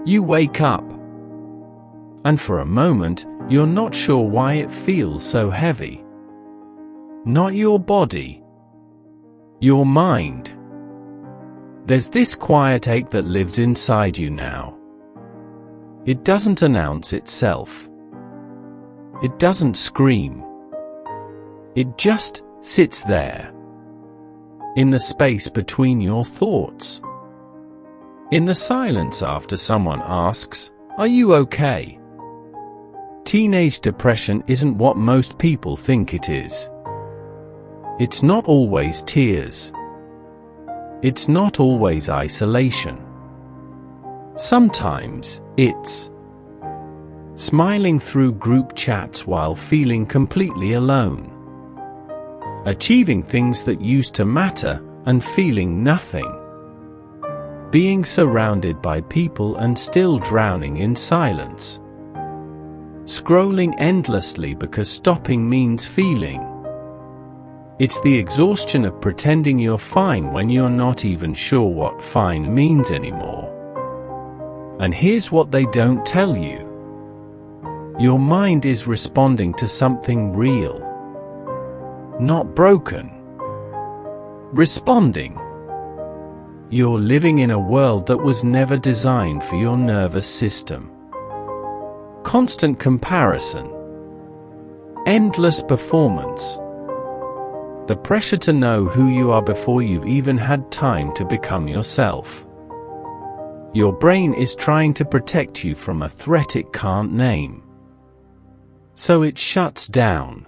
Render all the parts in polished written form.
You wake up, and for a moment, you're not sure why it feels so heavy. Not your body, your mind. There's this quiet ache that lives inside you now. It doesn't announce itself. It doesn't scream. It just sits there, in the space between your thoughts. In the silence after someone asks, "Are you okay?" Teenage depression isn't what most people think it is. It's not always tears. It's not always isolation. Sometimes, it's smiling through group chats while feeling completely alone. Achieving things that used to matter and feeling nothing. Being surrounded by people and still drowning in silence. Scrolling endlessly because stopping means feeling. It's the exhaustion of pretending you're fine when you're not even sure what fine means anymore. And here's what they don't tell you. Your mind is responding to something real. Not broken. Responding. You're living in a world that was never designed for your nervous system. Constant comparison. Endless performance. The pressure to know who you are before you've even had time to become yourself. Your brain is trying to protect you from a threat it can't name. So it shuts down.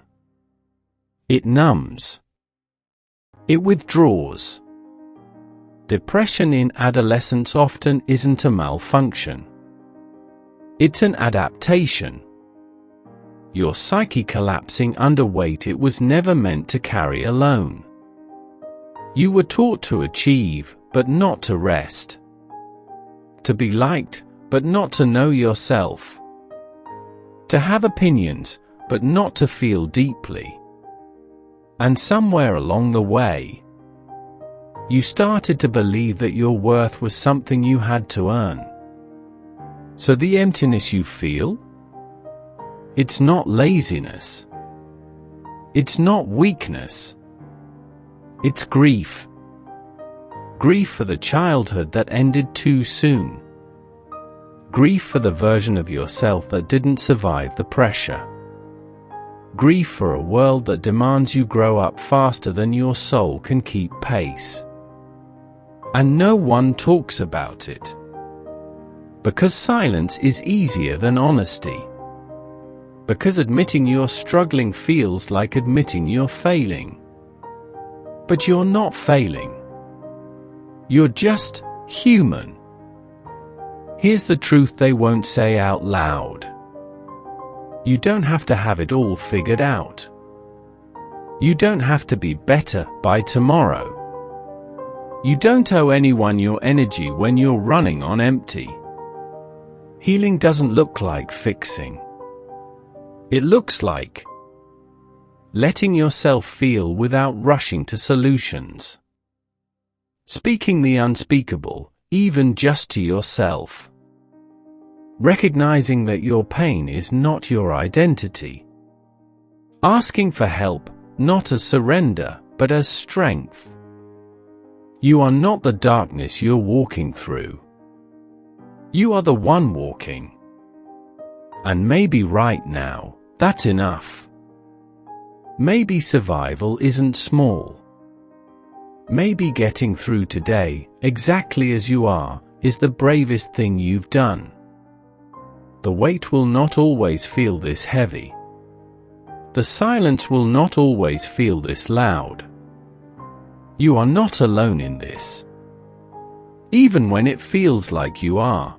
It numbs. It withdraws. Depression in adolescence often isn't a malfunction. It's an adaptation. Your psyche collapsing under weight it was never meant to carry alone. You were taught to achieve, but not to rest. To be liked, but not to know yourself. To have opinions, but not to feel deeply. And somewhere along the way, you started to believe that your worth was something you had to earn. So the emptiness you feel? It's not laziness. It's not weakness. It's grief. Grief for the childhood that ended too soon. Grief for the version of yourself that didn't survive the pressure. Grief for a world that demands you grow up faster than your soul can keep pace. And no one talks about it. Because silence is easier than honesty. Because admitting you're struggling feels like admitting you're failing. But you're not failing. You're just human. Here's the truth they won't say out loud. You don't have to have it all figured out. You don't have to be better by tomorrow. You don't owe anyone your energy when you're running on empty. Healing doesn't look like fixing. It looks like letting yourself feel without rushing to solutions. Speaking the unspeakable, even just to yourself. Recognizing that your pain is not your identity. Asking for help, not as surrender, but as strength. You are not the darkness you're walking through. You are the one walking. And maybe right now, that's enough. Maybe survival isn't small. Maybe getting through today, exactly as you are, is the bravest thing you've done. The weight will not always feel this heavy. The silence will not always feel this loud. You are not alone in this. Even when it feels like you are.